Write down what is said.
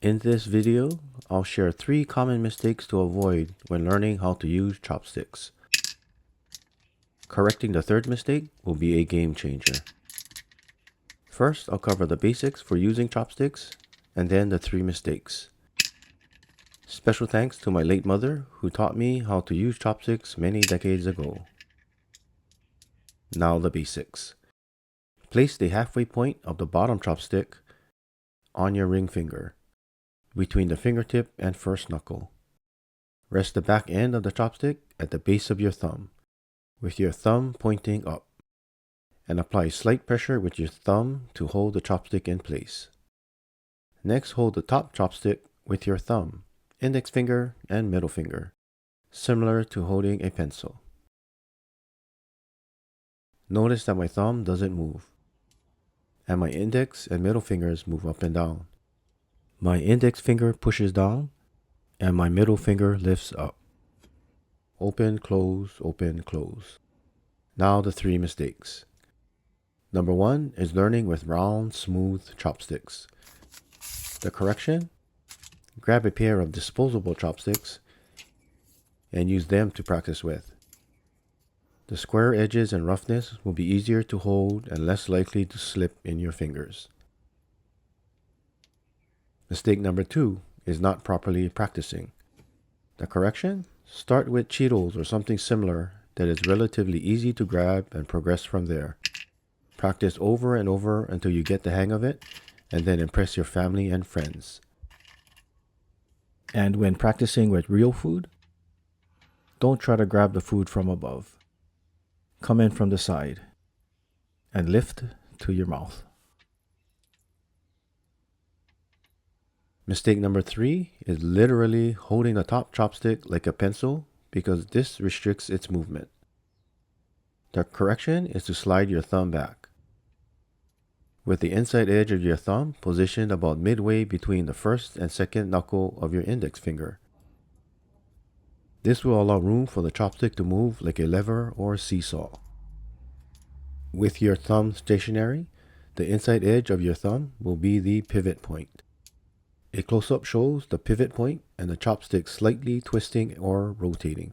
In this video, I'll share 3 common mistakes to avoid when learning how to use chopsticks. Correcting the third mistake will be a game changer. First, I'll cover the basics for using chopsticks, and then the 3 mistakes. Special thanks to my late mother who taught me how to use chopsticks many decades ago. Now the basics. Place the halfway point of the bottom chopstick on your ring finger, between the fingertip and first knuckle. Rest the back end of the chopstick at the base of your thumb, with your thumb pointing up, and apply slight pressure with your thumb to hold the chopstick in place. Next, hold the top chopstick with your thumb, index finger, and middle finger, similar to holding a pencil. Notice that my thumb doesn't move, and my index and middle fingers move up and down. My index finger pushes down, and my middle finger lifts up. Open, close, open, close. Now the 3 mistakes. Number 1 is learning with round, smooth chopsticks. The correction? Grab a pair of disposable chopsticks and use them to practice with. The square edges and roughness will be easier to hold and less likely to slip in your fingers. Mistake number 2 is not properly practicing. The correction? Start with Cheetos or something similar that is relatively easy to grab and progress from there. Practice over and over until you get the hang of it, and then impress your family and friends. And when practicing with real food, don't try to grab the food from above. Come in from the side and lift to your mouth. Mistake number 3 is literally holding the top chopstick like a pencil because this restricts its movement. The correction is to slide your thumb back, with the inside edge of your thumb positioned about midway between the first and second knuckle of your index finger. This will allow room for the chopstick to move like a lever or a seesaw. With your thumb stationary, the inside edge of your thumb will be the pivot point. A close-up shows the pivot point and the chopstick slightly twisting or rotating.